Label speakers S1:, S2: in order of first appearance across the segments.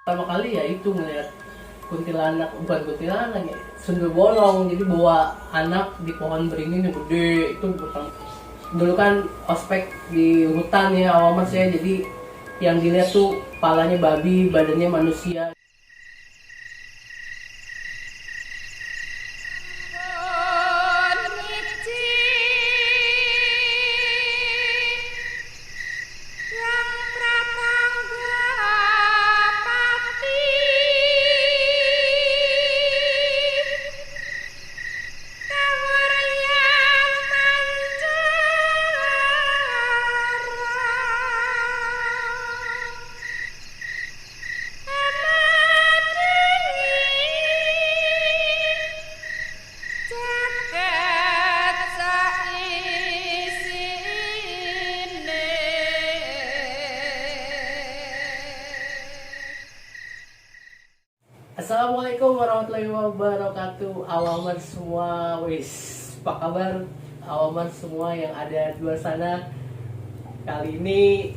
S1: Pertama kali ya itu ngeliat kuntilanak, bukan kuntilanak ya, sundel bolong. Jadi bawa anak di pohon beringin yang gede itu. Dulu kan ospek di hutan ya awal mas ya, jadi yang dilihat tuh palanya babi, badannya manusia. Assalamualaikum warahmatullahi wabarakatuh. Awamers semua, wis, apa kabar Awamers semua yang ada di luar sana? Kali ini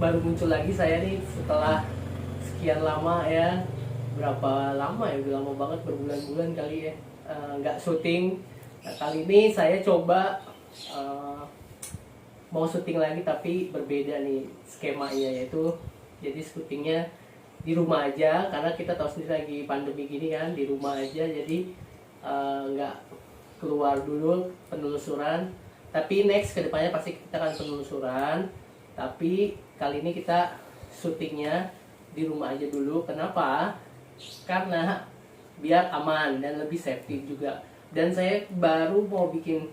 S1: baru muncul lagi saya nih setelah sekian lama ya. Berapa lama ya? Udah lama banget, berbulan-bulan kali ya nggak syuting. Nah, kali ini saya coba mau syuting lagi tapi berbeda nih skemanya, yaitu jadi syutingnya di rumah aja karena kita tahu sendiri lagi pandemi gini kan, di rumah aja. Jadi nggak keluar dulu penelusuran, tapi next kedepannya pasti kita akan penelusuran, tapi kali ini kita syutingnya di rumah aja dulu. Kenapa? Karena biar aman dan lebih safety juga. Dan saya baru mau bikin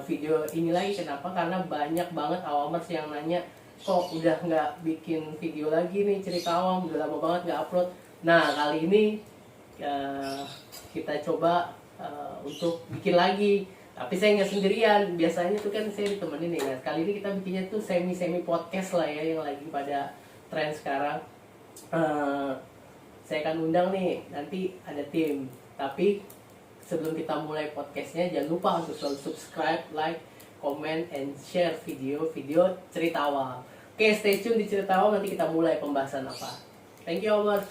S1: video ini lagi. Kenapa? Karena banyak banget awamers yang nanya, kok udah nggak bikin video lagi nih cerita awam, udah lama banget nggak upload. Nah kali ini kita coba untuk bikin lagi, tapi saya nggak sendirian. Biasanya tuh kan saya ditemenin nih. Nah kali ini kita bikinnya tuh semi podcast lah ya, yang lagi pada tren sekarang. Saya akan undang nih, nanti ada tim. Tapi sebelum kita mulai podcastnya, jangan lupa untuk selalu subscribe, like, comment, and share video cerita awal. Oke, stay tune di cerita awal, nanti kita mulai pembahasan apa. Thank you, Omar.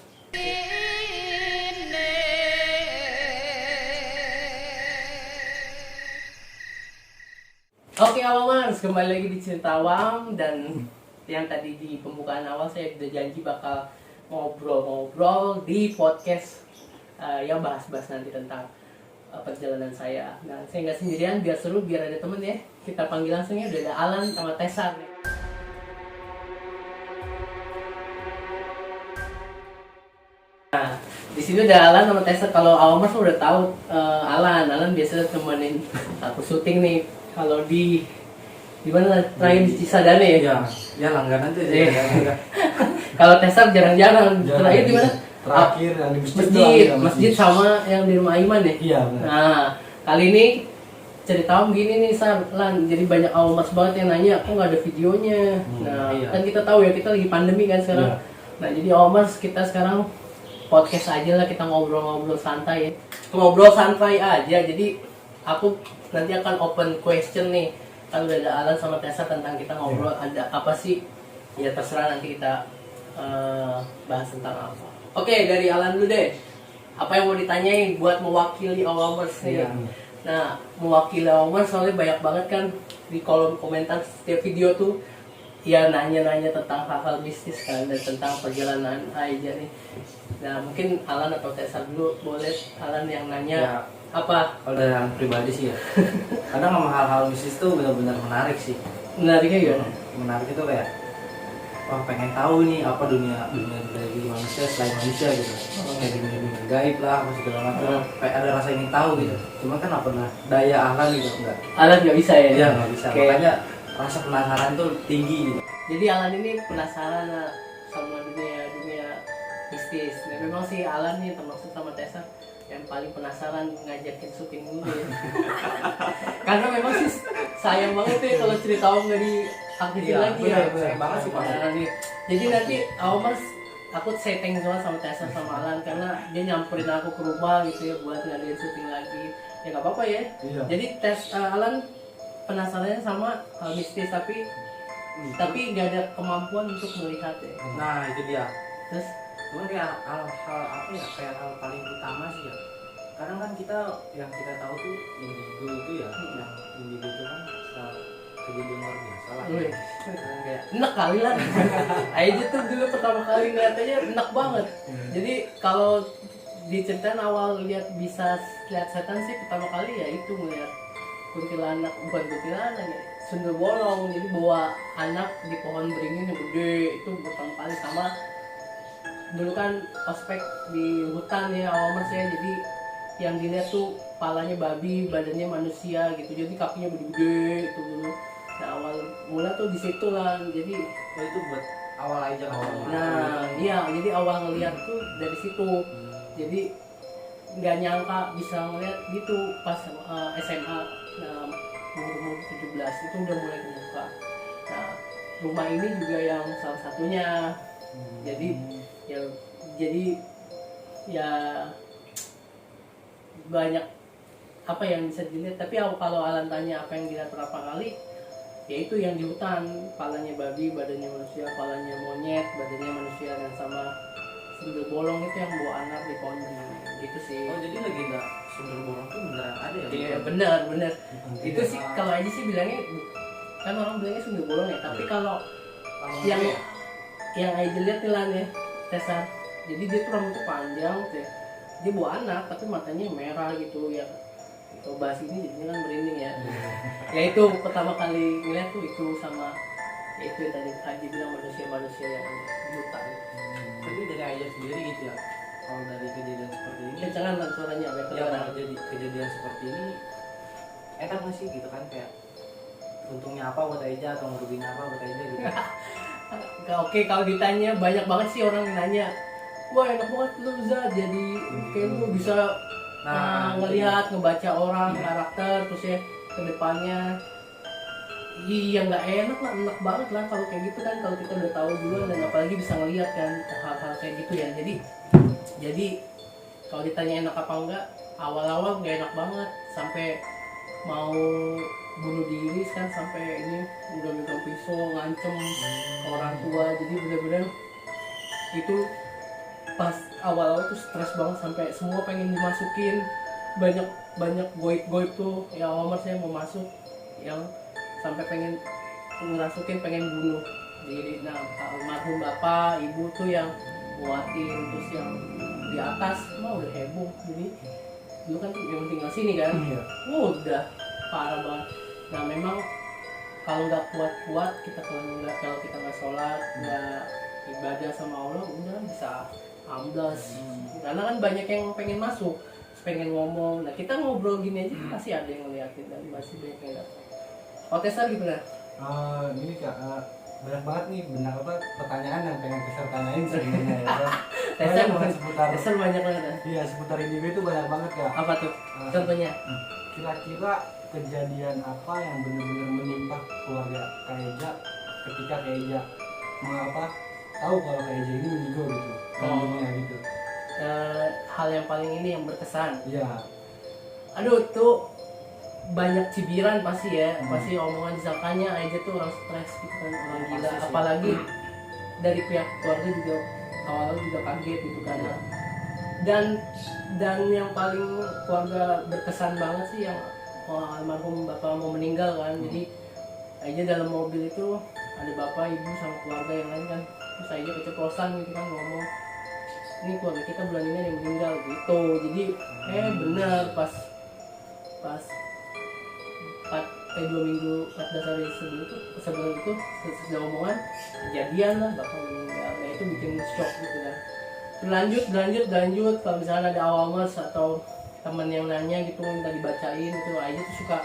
S1: Oke, Awamers, kembali lagi di cerita awam. Dan yang tadi di pembukaan awal saya udah janji bakal ngobrol-ngobrol di podcast yang bahas-bahas nanti tentang perjalanan saya. Nah, saya nggak sendirian, biar seru, biar ada temen ya. Kita panggil langsung ya, udah ada Alan sama Tessa. Nah, di sini udah Alan sama Tessa. Kalau Awamers udah tahu Alan biasanya temenin aku syuting nih. Kalau di mana terakhir di Cisadane ya?
S2: Ya langganan tuh.
S1: Kalau Tessa jarang-jarang. Terakhir di mana?
S2: Terakhir yang di masjid
S1: sama yang di rumah Aiman ya?
S2: Iya benar.
S1: Nah, kali ini cerita om gini nih Lan, jadi banyak awamers banget yang nanya kok nggak ada videonya.
S2: Iya.
S1: Kan kita tahu ya, kita lagi pandemi kan sekarang.
S2: Iya.
S1: Nah jadi awamers, kita sekarang podcast aja lah, kita ngobrol-ngobrol santai ya. Ngobrol santai aja, jadi aku nanti akan open question nih. Kan udah ada Alan sama Tessa, tentang kita ngobrol ada apa sih, ya terserah nanti kita bahas tentang apa. Oke, dari Alan dulu deh. Apa yang mau ditanyain buat mewakili awamers nih?
S2: Iya.
S1: Nah, mewakili awamers soalnya banyak banget kan di kolom komentar setiap video tuh ya nanya-nanya tentang hal-hal bisnis kan, dan tentang perjalanan aja nih. Nah, mungkin Alan atau Tessa dulu, boleh Alan yang nanya.
S2: Ya,
S1: apa?
S2: kalau dari yang pribadi sih ya. Kadang sama hal-hal bisnis tuh benar-benar menarik sih.
S1: Menariknya gimana?
S2: Menarik itu kayak, wah pengen tahu nih apa dunia dari manusia selain manusia gitu. Kayak dunia gaib lah, apa segala macam. Kayak ada rasa ingin tahu gitu. Cuma kan apa daya Ahlan gitu enggak.
S1: Alan nggak bisa ya?
S2: Iya nggak bisa.
S1: Oke.
S2: Makanya rasa penasaran tuh tinggi gitu.
S1: Jadi Alan ini penasaran sama dunia bisnis. Dan memang sih Alan nih termasuk sama Tessa yang paling penasaran ngajakin syuting dulu ya. Karena memang sih sayang banget ya kalau cerita om nggak diaktifin lagi ya.
S2: Sayang banget sih Pak.
S1: Jadi nanti awamers, aku setting sama Tessa sama Alan karena dia nyamperin aku ke rumah gitu ya buat ngadain syuting lagi. Ya nggak apa-apa ya.
S2: Iya.
S1: Jadi Alan penasarannya sama hal mistis, tapi nggak ada kemampuan untuk melihat ya.
S2: Nah itu dia.
S1: Terus
S2: cuman kayak hal apa ya, kayak hal paling utama sih ya, kadang kan kita yang kita tahu tuh indigo itu ya, yang indigo itu kan kejadian luar biasa lah.
S1: Wih.
S2: Kadang kayak
S1: Enak kali lah. Aja tuh dulu pertama kali ngeliatnya enak banget. Jadi kalau diceritain awal bisa lihat setan sih pertama kali ya itu ngeliat kuntilanak, bukan kuntilanak ya, sundel bolong. Jadi bawa anak di pohon beringin yang gede itu pertama kali. Sama dulu kan ospek di hutan ya awal mas ya, jadi yang dilihat tuh palanya babi, badannya manusia gitu, jadi kakinya gede-gede itu dulu. Nah awal mula tuh di situ lah, jadi
S2: oh, itu buat awal aja awal.
S1: nah iya, jadi awal ngeliat tuh dari situ. Jadi nggak nyangka bisa ngeliat gitu pas SMA. Nah umur 17 itu udah mulai kebuka. Nah rumah ini juga yang salah satunya. Jadi ya banyak apa yang bisa dilihat. Tapi kalau Alan tanya apa yang dilihat berapa kali, yaitu yang di hutan, palanya babi, badannya manusia, palanya monyet, badannya manusia, dan sama sundel bolong itu yang bawa anak di pohon gitu sih.
S2: Oh jadi legenda sundel bolong tuh beneran ada ya?
S1: Iya benar. Itu sih kalau aja sih bilangnya, kan orang bilangnya sundel bolong ya, tapi kalau yang aja lihat nih Lan ya, Tesar. Jadi dia tuh rambutnya panjang tuh ya. Dia bawa anak tapi matanya merah gitu ya. Kalau bahas ini jadinya kan merinding ya. Ya itu pertama kali ngeliat tuh itu, sama ya itu yang tadi Haji bilang manusia yang buta gitu.
S2: Tapi dari ayah sendiri gitu ya, kalau dari kejadian seperti ini
S1: Jangan kan suaranya apa
S2: ya, kalau jadi kejadian seperti ini enak nggak sih gitu kan, kayak untungnya apa buat Aja atau ngeruginya apa buat Aja gitu.
S1: Oke, kalau ditanya banyak banget sih orang yang nanya, wah enak banget lu Za, jadi kayak lu bisa ngelihat, ngebaca orang, karakter, terus ya ke depannya. Iya nggak enak lah, enak banget lah kalau kayak gitu kan, kalau kita udah tahu dulu dan apalagi bisa ngelihat kan hal-hal kayak gitu ya. Jadi kalau ditanya enak apa enggak, awal-awal nggak enak banget, sampai mau bunuh diri kan, sampai ini udah megang pisau ngancem ke orang tua. Jadi benar-benar itu pas awal-awal tuh stres banget, sampai semua pengen dimasukin, banyak goib tuh ya Omar saya mau masuk, yang sampai pengen ngerasukin, pengen bunuh diri. Nah almarhum bapak ibu tuh yang nguatin, terus yang di atas mah udah heboh. Jadi dulu kan yang tinggal sini kan, udah parah banget. Nah memang kalau nggak kuat kalau kita nggak sholat, nggak ibadah sama Allah, udah bisa amblas. Karena kan banyak yang pengen masuk, pengen ngomong. Nah kita ngobrol gini aja pasti ada yang ngeliatin, dan masih banyak yang datang. Tesar gimana?
S3: Ini Kak, banyak banget nih benar apa pertanyaan yang pengen Tesar tanyain sebenarnya ya.
S1: Tesar
S3: banget seputar.
S1: Tesar banyak banget ya?
S3: Iya, seputar indigo itu banyak banget Kak.
S1: Apa tuh? Contohnya?
S3: Kira-kira kejadian apa yang benar-benar menimpa keluarga Kak Eja ketika Kak Eja mengapa tahu kalau Kak Eja ini indigo gitu, kandungnya gitu.
S1: Hal yang paling ini yang berkesan.
S3: Iya.
S1: Aduh tuh banyak cibiran pasti ya, pasti omongan disangkanya aja tuh orang stres gitu kan, orang gila. Apalagi dari pihak keluarga juga awalnya juga kaget gitu kan. Dan yang paling keluarga berkesan banget sih yang almarhum bapak mau meninggal kan. Jadi aja dalam mobil itu ada bapak ibu sama keluarga yang lain kan, terus aja keceplosan gitu kan ngomong, ini keluarga kita bulan ini ada yang meninggal gitu. Jadi bener pas 2 minggu 14 hari sebelum itu sudah omongan kejadian lah bapak meninggal. Nah itu bikin shock gitu kan. Berlanjut kalau misalnya ada awamers atau teman yang nanya gitu minta dibacain itu aja tuh suka,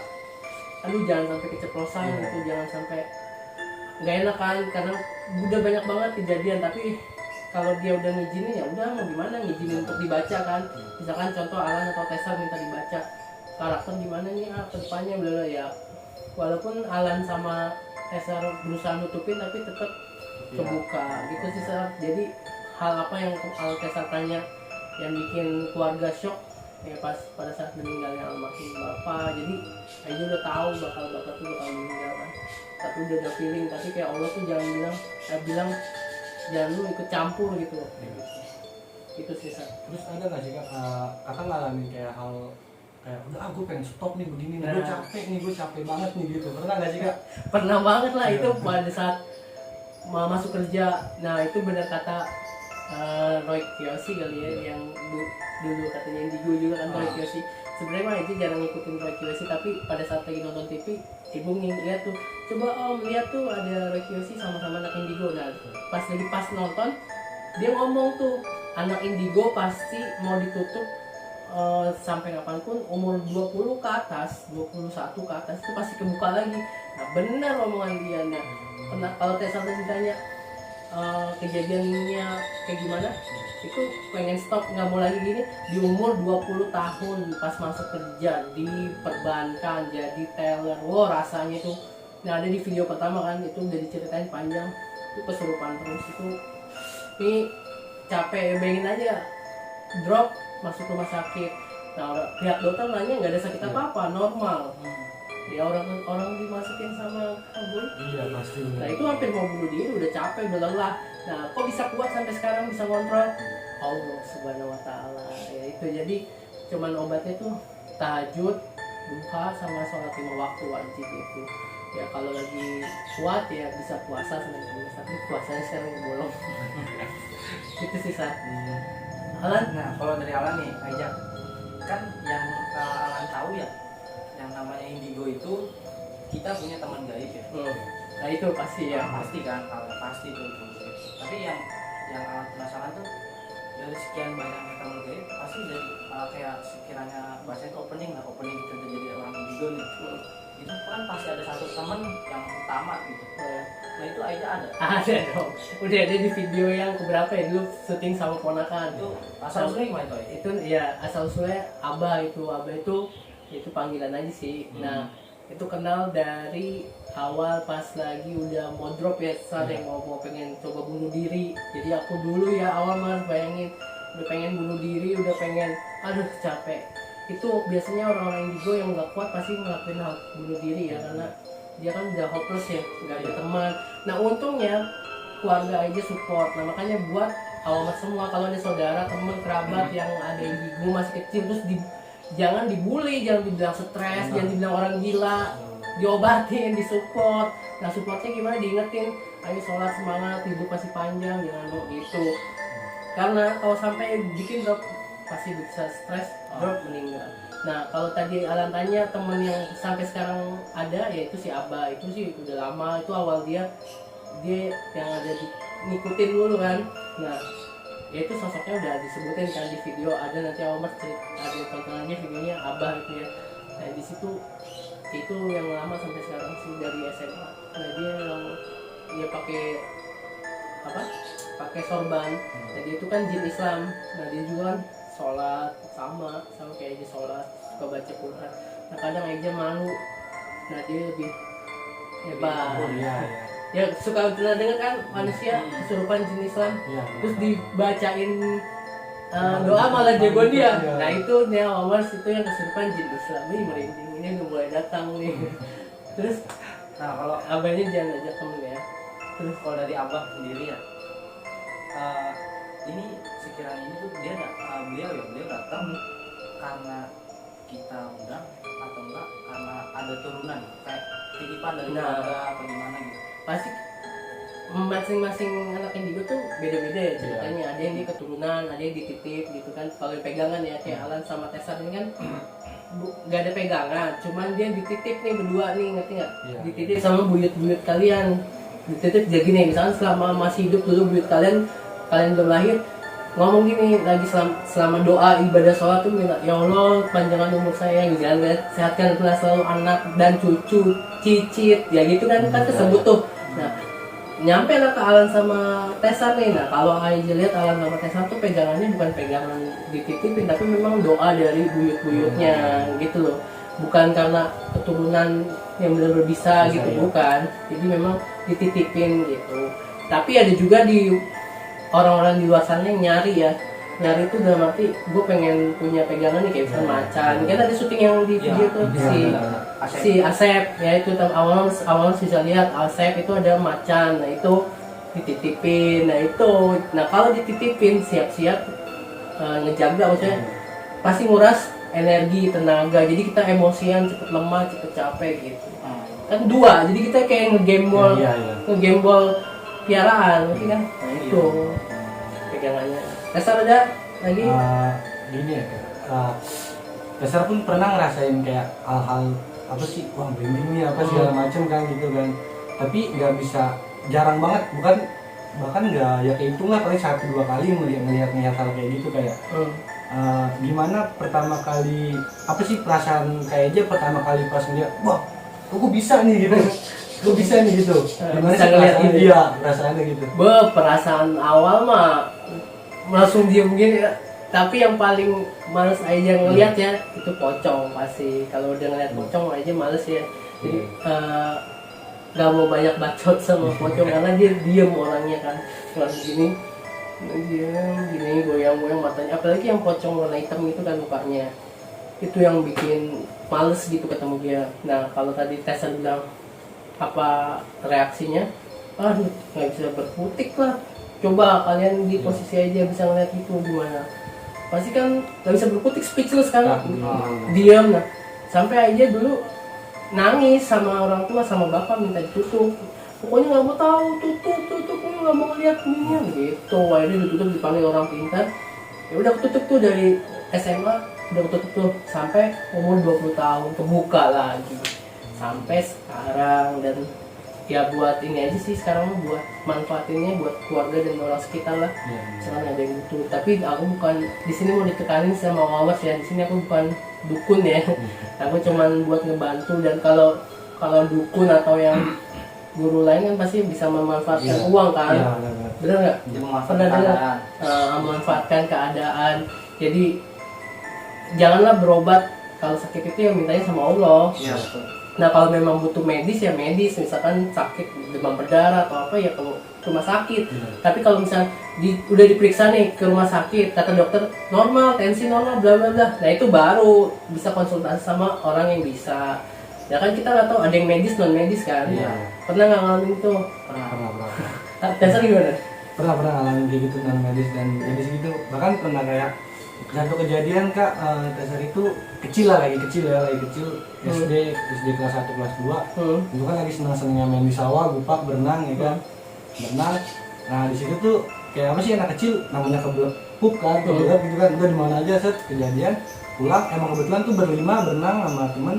S1: aduh jangan sampai keceplosan gitu, jangan sampai nggak enak kan, karena udah banyak banget kejadian. Tapi kalau dia udah ngizinin ya udah, mau gimana, ngizinin untuk dibaca kan. Misalkan contoh Alan atau Tessa minta dibaca karakter gimana nih ke depannya, bla ya walaupun Alan sama Tessa berusaha nutupin tapi tetap kebuka gitu sih. Jadi hal apa yang Tessa tanya yang bikin keluarga shock ya pas pada saat meninggalnya almarhum bapak. Jadi aja udah tahu bapak tuh bakal meninggal kan, tapi udah ada feeling. Tapi kayak Allah tuh jangan bilang jangan lu ikut campur gitu. itu sih Sat.
S3: Terus ada nggak sih kak, kakak ngalamin kayak hal kayak udah gue pengen stop nih begini nih, gue capek banget nih gitu, pernah nggak sih kak?
S1: Pernah banget lah itu pada saat mau masuk kerja. Nah itu benar kata Roy Kiyoshi kali ya, yang dulu katanya Indigo juga kan. Roy Kiyoshi sebenarnya mah aja jarang ngikutin Roy Kiyoshi, tapi pada saat lagi nonton TV ibu lihat tuh, coba om lihat tuh ada Roy Kiyoshi sama-sama anak Indigo. Nah pas nonton dia ngomong tuh, anak Indigo pasti mau ditutup sampai kapanpun umur 20 ke atas, 21 ke atas itu pasti kebuka lagi. Nah benar omongan dia. Nah kalau Tessa ditanya kejadiannya kayak gimana, itu pengen stop, nggak mau lagi gini di umur 20 tahun pas masuk kerja di perbankan jadi teller. Wow rasanya tuh, nah ada di video pertama kan itu udah diceritain panjang, itu kesurupan terus itu. Ini capek, bayangin aja drop masuk rumah sakit. Nah pihak dokter nanya nggak ada sakit apa-apa, normal. Ya orang dimasukin sama kabur.
S3: Iya pasti.
S1: Nah itu hampir mau bunuh diri, udah capek, udah lelah. Nah kok bisa kuat sampai sekarang bisa kontrol? Allah subhanahu wa ta'ala. Ya itu jadi cuman obatnya tuh tahajud, duha, sama sholat 5 waktu wajib itu. Ya kalau lagi kuat ya bisa puasa sebenarnya, tapi puasanya sekarang bolong. Itu sih Sat.
S2: Alan, nah kalau dari Alan nih, ajak kan yang Alan tahu ya, yang namanya Indigo itu kita punya teman gaib ya.
S1: Nah itu pasti ya.
S2: Pasti kan, kalau pasti tuh. Tapi yang Alan penasaran tuh dari sekian banyaknya teman gaib pasti dari kayak sekiranya bahasa itu opening kita jadi orang Indigo nih. Itu kan pasti ada satu teman yang utama gitu. Nah itu aja ada.
S1: Ada dong. Udah ada di video yang keberapa ya dulu syuting sama ponakan.
S2: Itu asal usulnya gimana tuh?
S1: Itu ya asal usulnya Abah itu panggilan aja sih. Nah itu kenal dari awal pas lagi udah mau drop ya, saat yang mau pengen coba bunuh diri. Jadi aku dulu ya awal mas bayangin udah pengen bunuh diri, udah pengen aduh capek. Itu biasanya orang-orang Indigo yang nggak kuat pasti ngelakuin hal bunuh diri ya, karena dia kan udah hopeless ya, nggak ada teman. Nah untungnya keluarga aja support. Nah makanya buat awamat semua kalau ada saudara, teman, kerabat yang ada Indigo masih kecil terus jangan dibully, jangan dibilang stres, jangan dibilang orang gila, diobatin, disupport. Nah supportnya gimana? Diingetin, ayo sholat semangat, hidup masih panjang, jangan gitu. Karena kalau sampai bikin drop pasti bisa stres, drop meninggal. Nah kalau tadi Alan tanya temen yang sampai sekarang ada, ya itu si Abah. Itu sih udah lama, itu awal dia yang ada ngikutin dulu kan. Nah ya itu sosoknya udah disebutin kan di video, ada nanti awal ada tontonannya videonya Abah itu ya. Nah di situ itu yang lama sampai sekarang sih, dari SMA. Nah dia yang pakai sorban. Nah dia itu kan jin Islam. Nah dia juga kan sholat sama kayak aja sholat, suka baca Quran. Nah kadang aja malu. Nah dia lebih hebat. Ya suka pernah dengar kan manusia kesurupan jin Islam, terus dibacain doa malah jagoan dia. Nah itu Nia Omars itu yang kesurupan jin Islam. Ini merinding, ini udah mulai datang nih. Terus
S2: nah kalau
S1: abahnya jangan ajak temen ya.
S2: terus kalau dari Abah sendiri ya, ini sekiranya ini tuh beliau datang karena kita undang atau enggak karena ada turunan kayak titipan dari keluarga atau gimana gitu.
S1: Pasti masing-masing anak Indigo tuh beda-beda ya ceritanya. Ada yang dia keturunan, ada yang dititip gitu kan. Kalau pegangan ya kayak Alan sama Tessa ini kan nggak ada pegangan, cuman dia dititip nih berdua nih, ngerti nggak? Dititip sama buyut-buyut kalian, dititip jadi gini, misalnya selama masih hidup dulu buyut kalian belum lahir, ngomong gini lagi selama doa ibadah sholat tuh minta, ya Allah panjangkan umur saya, jangan sehatkan pula selalu anak dan cucu, cicit, ya gitu kan tersebut tuh. Nah nyampe lah ke Alan sama Tessa nih. Nah kalau aja lihat Alan sama Tessa tuh pegangannya bukan pegangan dititipin, tapi memang doa dari buyut-buyutnya gitu loh, bukan karena keturunan yang benar-benar bisa gitu ya. Bukan, jadi memang dititipin gitu. Tapi ada juga di orang-orang di luar sana yang nyari itu dalam arti gue pengen punya pegangan nih kayak misalnya macan. Kan ada syuting yang di video tuh si Asep ya, itu awal bisa lihat Asep itu ada macan. Nah itu dititipin. Nah kalau dititipin siap-siap ngejaga, maksudnya pasti nguras energi, tenaga, jadi kita emosian, cepet lemah, cepet capek gitu. Kan dua, jadi kita kayak ngegembol, piaraan, ngerti kan? Nah itu pegangannya. Dasar ada lagi?
S3: Gini ya, dasar pun pernah ngerasain kayak hal-hal apa sih, wah merinding nih apa segala macem kan gitu kan. Tapi nggak bisa, jarang banget, bahkan nggak ya kehitung lah, paling 1-2 kali ngelihat hal kayak gitu kayak. Gimana pertama kali, apa sih perasaan kayak aja pertama kali pas ngeliat, wah gue bisa nih gitu, gue bisa nih gitu. Gimana sih perasaan dia, perasaannya gitu?
S1: Perasaan awal mah langsung diem gini, tapi yang paling males aja ngeliat ya itu pocong pasti. Kalau udah ngeliat pocong aja males ya, jadi gak mau banyak bacot sama pocong karena dia diem orangnya kan, langsung gini gini goyang-goyang matanya, apalagi yang pocong warna hitam gitu kan mukanya, itu yang bikin males gitu ketemu dia. Nah kalau tadi Tessa bilang apa reaksinya, aduh nggak bisa berkutik lah, coba kalian di posisi aja bisa ngeliat itu gimana, pasti kan nggak bisa berkutik, speechless kan, diam. Nah sampai aja dulu nangis sama orang tua sama bapak minta ditutup, pokoknya nggak mau tahu, tutup, nggak mau lihat dunia gitu. Akhirnya ditutup, dipanggil orang pintar, ya udah ketutup tuh dari SMA, udah ketutup tuh sampai umur 20 tahun kebuka lagi sampai sekarang. Dan ya buat ini aja sih sekarang, buat manfaatinnya buat keluarga dan orang sekitar lah. Misalkan ada yang butuh, tapi aku bukan di sini mau ditekanin sama Wawas ya, di sini aku bukan dukun ya, aku cuman buat ngebantu. Dan kalau dukun atau yang guru lain kan pasti bisa memanfaatkan uang kan, bener nggak? Pernah dengar memanfaatkan keadaan. Jadi janganlah berobat kalau sakit itu yang mintanya sama Allah. Nah kalau memang butuh medis ya medis, misalkan sakit demam berdarah atau apa ya ke rumah sakit. Tapi kalau misalnya udah diperiksa nih ke rumah sakit, kata dokter normal, tensi normal, bla bla bla, nah itu baru bisa konsultasi sama orang yang bisa. Ya kan kita nggak tahu ada yang medis non medis kan. Pernah nggak ngalamin itu? Pernah. Dasar gimana?
S3: Pernah ngalamin kayak gitu non medis dan medis gitu. Bahkan pernah kayak satu kejadian Kak, dasar itu kecil lagi kecil SD kelas 1 kelas 2. Itu kan lagi senang-senangnya main di sawah, gupak, berenang ya kan. Berenang. Nah, di situ tuh kayak apa sih, anak kecil namanya kebelet pup kan, kebelet gitu kan. Udah di mana aja set kejadian pulang, emang kebetulan tuh berlima berenang sama temen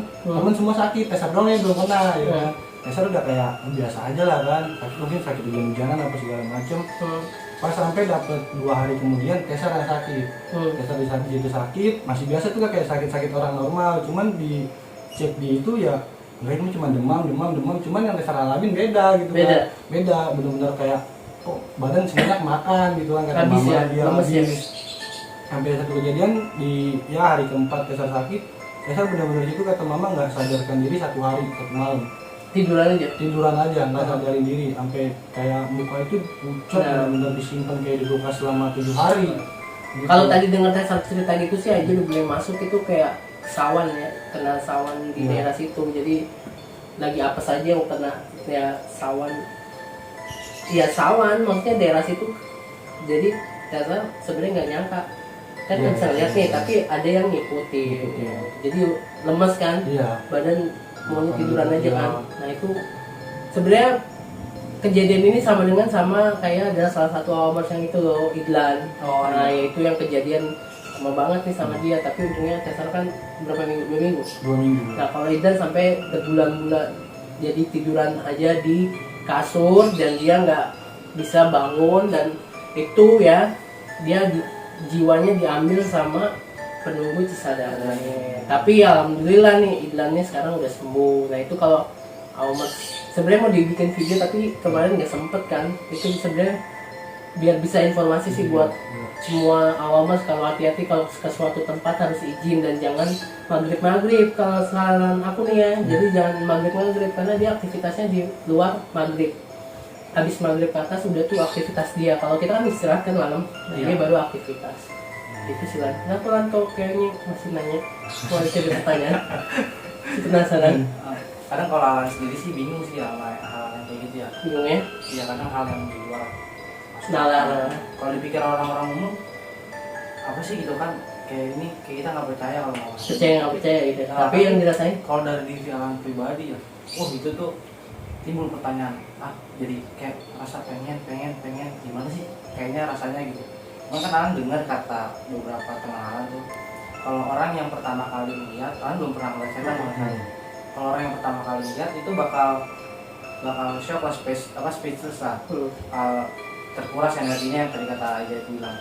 S3: semua sakit, Tesar doang ya belum kena ya kan. Tesar udah kayak biasa aja lah kan, mungkin sakit hujan-hujanan apa segala macem. Pas sampai dapet 2 hari kemudian Tesar ada sakit. Tesar di situ sakit, masih biasa tuh kayak sakit-sakit orang normal, cuman di cek di itu ya enggak, itu cuma demam, cuman yang Tesar alamin beda gitu kan. Beda, bener-bener kayak kok badan sebanyak makan gitu kan, kata mama dia habis. Sampai satu kejadian di hari keempat Tesar sakit, Tesar benar-benar itu kata mama nggak sadarkan diri 1 hari 1 malam. Tiduran aja nggak sadarin diri, sampai kayak muka itu pucat, benar-benar disimpan kayak di kulkas selama 7 hari. Gitu.
S1: Kalau tadi dengar Tesar cerita gitu sih aja udah boleh masuk itu kayak sawan ya, kena sawan di daerah situ. Jadi lagi apa saja yang kena ya sawan. Ya sawan maksudnya daerah situ. Jadi Tesar sebenarnya nggak nyangka. Kan bisa lihat nih, tapi ada yang ngikutin. Jadi lemes kan, badan mau tiduran aja kan. Nah itu sebenarnya kejadian ini sama kayak ada salah satu awamers yang itu loh, Idlan. Nah itu yang kejadian sama banget nih sama dia, tapi untungnya Tesar kan berapa minggu? 2 minggu. Nah kalau Idlan sampai berbulan-bulan jadi tiduran aja di kasur dan dia nggak bisa bangun, dan itu ya dia jiwanya diambil sama penunggu Cisadane. Tapi ya alhamdulillah nih Idlannya sekarang udah sembuh. Nah itu kalau awamers sebenarnya mau dibikin video tapi kemarin nggak sempet kan. Itu sebenarnya biar bisa informasi sih buat semua awamers, kalau hati-hati kalau ke suatu tempat harus izin dan jangan maghrib kalau saran aku nih ya. Jadi jangan maghrib karena dia aktivitasnya di luar maghrib. Habis maghrib ke atas udah tuh aktivitas dia. Kalau kita kan istirahat kan malam, ini baru aktivitas. Itu silakan. Nah Lanto kayaknya masih nanya, mau ada pertanyaan. Penasaran?
S2: Kadang kalau Alan sendiri sih bingung sih hal yang kayak gitu ya.
S1: Bingung ya?
S2: Iya, kadang hal yang di luar.
S1: Nalar.
S2: Kalau dipikir orang-orang umum, apa sih gitu kan, kayak ini kayak kita nggak percaya kalau mau
S1: percaya nggak percaya gitu.
S2: Nah,
S1: Tapi yang dirasain,
S2: kalau dari diri Alan pribadi ya, itu tuh timbul pertanyaan, jadi kayak rasa pengen gimana sih kayaknya rasanya gitu. Cuman kan Alan dengar kata beberapa teman Alan tuh, kalau orang yang pertama kali melihat, Alan belum pernah ngeliat setan kan. Kalau orang yang pertama kali lihat itu bakal shock lah, speechless lah, terkuras energinya yang tadi kata Aja itu bilang.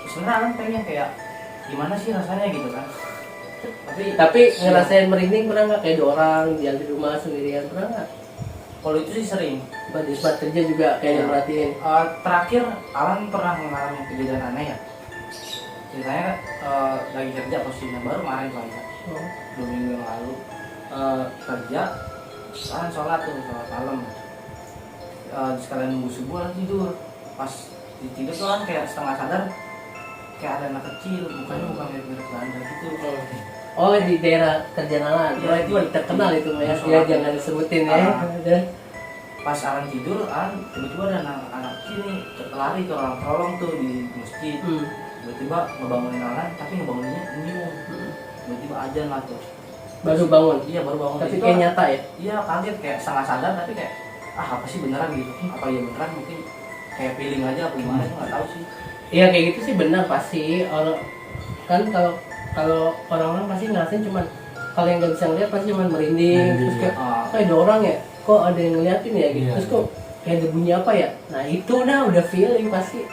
S2: Sebenarnya Alan pengen kayak gimana sih rasanya gitu kan.
S1: tapi ngerasain merinding pernah nggak kayak orang yang di rumah sendirian, pernah nggak?
S2: Kalau itu sih sering.
S1: Di tempat kerja juga kayak merhatiin.
S2: Terakhir Alan pernah mengalami kejadian aneh ya. Ceritanya lagi kerja posisinya baru kemarin lah ya, 2 minggu yang lalu kerja, Alan sholat malam. Sekalian nunggu subuh Alan tidur. Pas tidur tuh Alan kayak setengah sadar, kayak ada anak kecil, mukanya bukan mirip Belanda gitu.
S1: Oh, di daerah kerjaan Alan.
S2: Iya,
S1: Itu terkenal itu ya.
S2: sholat.
S1: Ya jangan disebutin ya.
S2: Pas Alan tidur, Alan tiba-tiba ada anak kecil nih lari ke orang kolong tuh di masjid. Tiba-tiba ngebangunin Alan, tapi ngebanguninnya nyium. Tiba-tiba ajan lah tuh.
S1: Baru bangun.
S2: Iya baru bangun.
S1: Tapi
S2: Itu
S1: kayak nyata ya.
S2: Iya kaget, kayak setengah sadar tapi kayak apa sih beneran gitu. Apa ya beneran, mungkin kayak feeling aja apa gimana sih, nggak tahu sih.
S1: Iya kayak gitu sih benar pasti. Orang kan kalau orang-orang pasti ngerasain cuman kalau yang nggak bisa ngeliat pasti cuman merinding, terus kayak kayak ada orang ya, kok ada yang ngeliatin ya gitu. Terus kok kayak ada bunyi apa ya. Nah itu udah feeling pasti.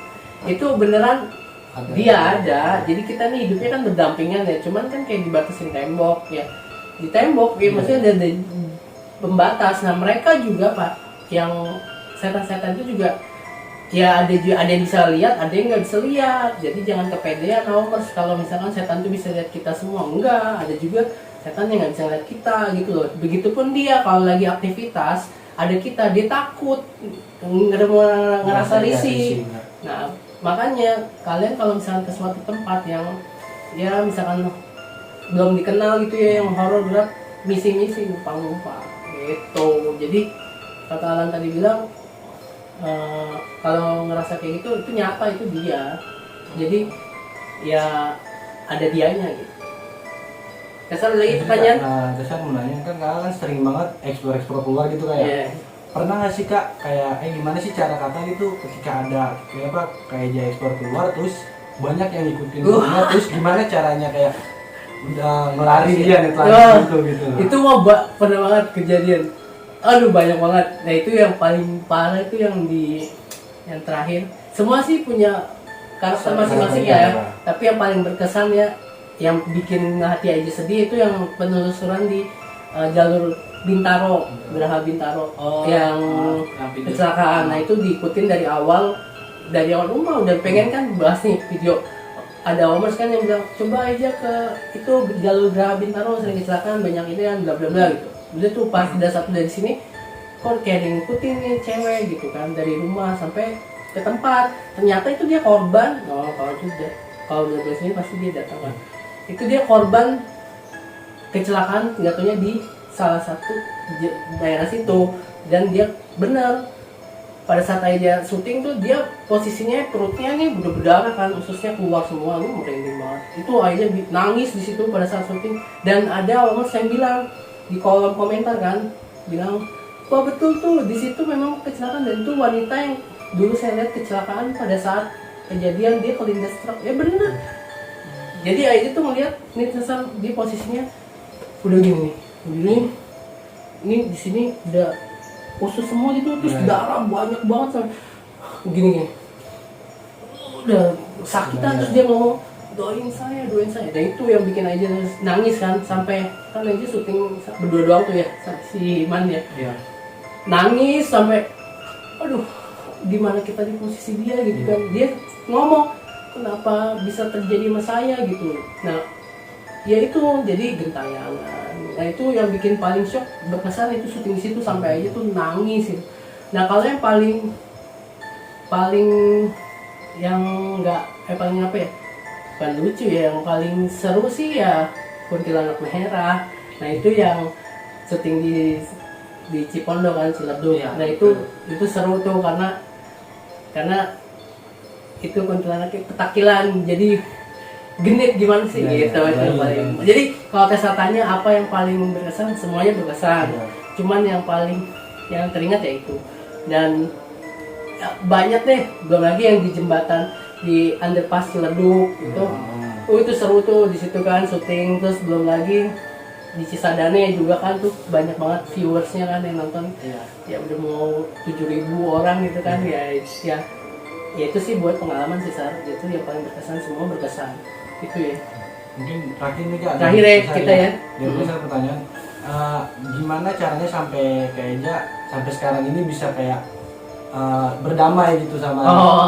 S1: Itu beneran dia ada. Jadi kita nih hidupnya kan berdampingan ya, cuman kan kayak dibatasin tembok ya. Di tembok ya maksudnya ada pembatas. Nah mereka juga Pak, yang setan-setan itu juga ya ada yang bisa lihat, ada yang nggak bisa lihat. Jadi jangan kepedean Omers kalau misalkan setan itu bisa lihat kita semua. Enggak, ada juga setan yang nggak bisa lihat kita gitu loh. Begitupun dia kalau lagi aktivitas ada kita, dia takut, ngerasa risih. Nah makanya kalian kalau misalkan ke suatu tempat yang ya misalkan belum dikenal gitu ya, yang horor berat, misi-misi numpang-numpang gitu. Jadi kata Alan tadi bilang, kalau ngerasa kayak gitu itu nyata, itu dia. Jadi ya ada dianya gitu. Kesal lagi pertanyaan.
S3: Kesal mau nanya kan kakak kan sering banget explore keluar gitu kayak. Pernah nggak sih kak kayak gimana sih cara kakak gitu ketika ada kayak dia explore keluar terus banyak yang ngikutin terus gimana caranya kayak udah ngelari dia nih gitu.
S1: Itu mau pernah banget kejadian. Aduh banyak banget. Nah itu yang paling parah itu yang terakhir. Semua sih punya karakter masing-masing ya. Tapi yang paling berkesan ya, yang bikin hati aja sedih itu yang penelusuran di jalur Bintaro, Geraha Bintaro yang kecelakaan. Nah itu diikutin dari awal rumah udah pengen kan bahas nih video. Ada Omers kan yang bilang coba aja ke itu jalur Geraha Bintaro sering kecelakaan banyak itu yang bla bla bla gitu. Udah tuh pas udah satu dari sini kok kayak ngikutin nih cewek gitu kan dari rumah sampai ke tempat, ternyata itu dia korban. Kalau udah dari sini pasti dia datang kan. Itu dia korban kecelakaan jatuhnya di salah satu daerah situ, dan dia bener pada saat dia syuting tuh dia posisinya perutnya nih udah berdarah kan, ususnya keluar semua, lu merinding banget. Itu akhirnya nangis di situ pada saat syuting, dan ada orang yang bilang di kolom komentar kan, bilang wah betul tuh di situ memang kecelakaan, dan itu wanita yang dulu saya lihat kecelakaan pada saat kejadian dia kelindas truk, ya bener. Jadi aja tuh ngeliat nih di posisinya udah gini nih, ini di sini udah usus semua gitu, terus darah banyak banget sampai gini udah sakitan. Terus dia ngomong doain saya. Dan itu yang bikin aja nangis kan, sampai kan aja syuting berdua doang tuh ya si Iman ya. Nangis sampai aduh gimana kita di posisi dia gitu kan. Dia ngomong kenapa bisa terjadi sama saya gitu. Nah ya itu jadi gentayangan. Nah itu yang bikin paling shock, berkesan itu syuting di situ sampai aja tuh nangis gitu. Nah kalau yang paling yang nggak paling apa ya, bukan lucu ya, yang paling seru sih ya Kuntilanak Merah. Nah itu yang syuting di Cipondo kan, Ciledug. Nah itu seru tuh karena itu kuntilanaknya petakilan, jadi genit gimana sih
S3: Iya,
S1: gitu
S3: iya,
S1: itu
S3: iya,
S1: paling.
S3: iya.
S1: Jadi kalau Tessa tanya apa yang paling berkesan, semuanya berkesan.
S3: Iya.
S1: Cuman yang paling yang teringat ya itu. Dan ya, banyak deh, belum lagi yang di jembatan di underpass Ciledug itu. Itu seru tuh di situ kan syuting, terus belum lagi di Cisadane juga kan tuh banyak banget viewersnya kan yang nonton.
S2: Iya.
S1: Ya udah mau 7.000 orang gitu kan, ya itu sih buat pengalaman sih Sar, itu yang paling berkesan, semua berkesan itu ya.
S3: Mungkin terakhir nih Kak,
S1: Terakhir ya,
S3: saya
S1: kita ya.
S3: Saya pertanyaan, gimana caranya sampai kayak Eja sampai sekarang ini bisa kayak berdamai gitu sama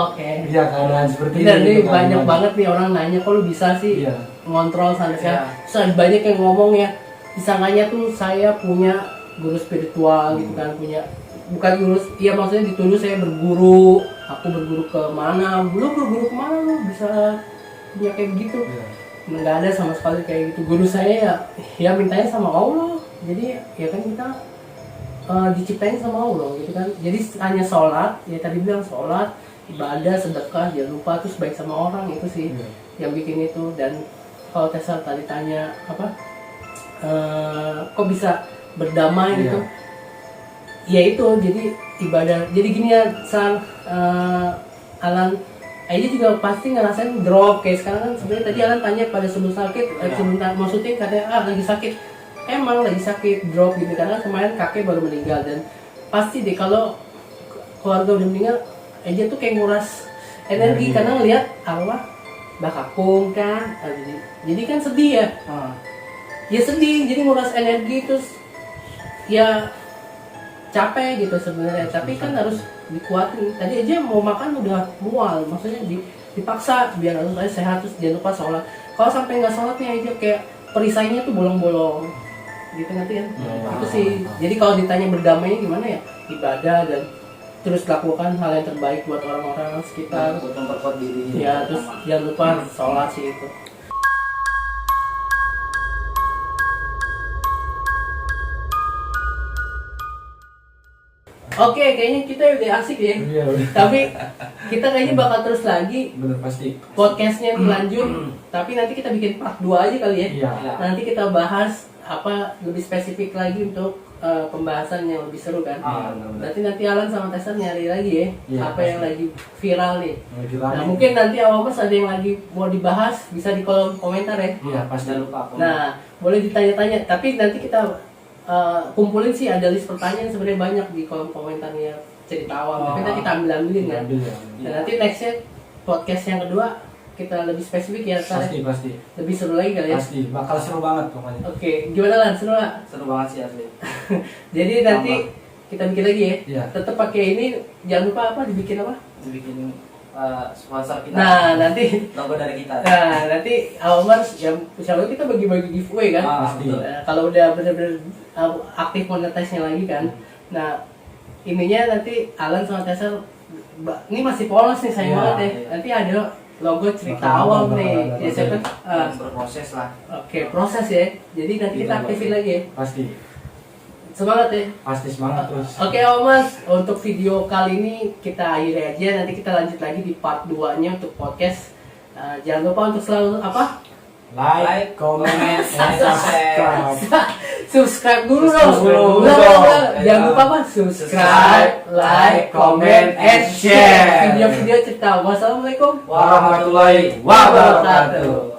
S1: Oke.
S3: ya keadaan seperti
S1: Bener
S3: ini
S1: nih,
S3: gitu kan,
S1: banyak
S3: gimana?
S1: banget nih orang nanya kok lu bisa sih
S3: Iya.
S1: ngontrol sampai sekarang.
S2: Iya.
S1: Terus banyak yang ngomong ya, disangkanya tuh saya punya guru spiritual gitu kan, punya bukan guru, iya maksudnya dituduh saya berguru, aku berguru ke mana, lu berguru kemana lu bisa punya kayak begitu.
S3: Iya.
S1: Nggak ada sama sekali kayak gitu. Guru saya ya mintanya sama Allah, jadi ya kan kita diciptain sama Allah gitu kan. Jadi hanya sholat, ya tadi bilang sholat, ibadah, sedekah, jangan lupa, terus baik sama orang, itu sih
S3: Iya.
S1: yang bikin itu. Dan kalau Tessa tadi tanya apa, kok bisa berdamai
S3: Iya.
S1: gitu, ya itu jadi ibadah. Jadi gini ya San, Alan Aja juga pasti ngerasain drop kayak sekarang kan. Sebenarnya tadi Alan tanya pada sebelum sakit, sebelum mau syuting katanya lagi sakit, emang lagi sakit drop gitu karena kemarin kakek baru meninggal. Dan pasti deh kalau keluarga udah meninggal, Aja tuh kayak nguras energi karena ngelihat arwah bakakung kan. Jadi kan sedih ya, ya sedih, jadi nguras energi, terus ya capek gitu sebenarnya, tapi kan harus dikuatin. Tadi aja mau makan udah mual, maksudnya dipaksa biar harus sehat, terus jangan lupa sholat. Kalau sampai nggak sholatnya aja kayak perisainya tuh bolong-bolong gitu, ngerti kan? Itu sih. Jadi kalau ditanya berdamainya gimana ya, ibadah dan terus lakukan hal yang terbaik buat orang-orang sekitar.
S2: Buat memperkuat diri.
S1: Ya terus jangan lupa sholat sih itu. Oke, kayaknya kita udah asik ya.
S3: Iya, udah.
S1: Tapi kita kayaknya bakal terus lagi
S3: Bener pasti.
S1: podcastnya dilanjut. Tapi nanti kita bikin part 2 aja kali ya.
S3: Iya.
S1: Nanti kita bahas apa lebih spesifik lagi untuk pembahasan yang lebih seru kan.
S3: Benar-benar.
S1: Nanti Alan sama Tessa nyari lagi ya,
S3: Iya,
S1: apa yang
S3: pasti.
S1: lagi viral nih.
S3: Lagi
S1: Nah
S3: rame.
S1: mungkin nanti Awamers ada yang lagi mau dibahas, bisa di kolom komentar ya.
S3: Iya, pasti.
S2: Jangan lupa.
S1: Nah boleh ditanya-tanya, tapi nanti kita kumpulin sih, ada list pertanyaan sebenarnya banyak di kolom komentarnya cerita awam. Tapi nanti kita ambil-ambilin kan.
S3: Ambil ya.
S1: Dan nanti nextnya podcast yang kedua kita lebih spesifik ya, Sar.
S3: Pasti.
S1: Lebih seru lagi kali ya.
S3: Pasti. Bakal seru banget pokoknya.
S1: Oke, gimana Lan? Seru nggak?
S2: Seru banget sih asli.
S1: Jadi nanti kita bikin lagi ya.
S3: Iya.
S1: Tetap pakai ini, jangan lupa apa dibikin apa?
S2: Dibikin sponsor kita.
S1: Nah nanti
S2: Logo dari kita.
S1: nanti Awamers yang insya Allah kita bagi-bagi giveaway kan.
S3: Pasti.
S1: Nah, kalau udah benar-benar aktif monetize-nya lagi kan. Nah ininya nanti Alan sama Tessa, ini masih polos nih, sayang
S3: Iya,
S1: banget ya.
S2: iya.
S1: Nanti ada logo cerita
S3: Bakal
S1: awam
S3: ada,
S1: nih.
S3: bakal ada.
S1: Ya siapa?
S2: Berproses lah.
S1: Oke, proses ya. Jadi nanti kita aktifin lagi ya.
S3: Pasti.
S1: Semangat ya.
S3: Pasti semangat terus.
S1: Oke Mas, untuk video kali ini kita akhiri aja, nanti kita lanjut lagi di part 2-nya untuk podcast. Jangan lupa untuk selalu apa?
S3: Like, comment, and subscribe.
S1: Subscribe dulu dong.
S3: Subscribe dulu
S1: Ulang,
S3: dong.
S1: ulang. Jangan lupa apa? Subscribe, like, comment, and share video-video cerita. Wassalamualaikum
S3: Warahmatullahi wabarakatuh.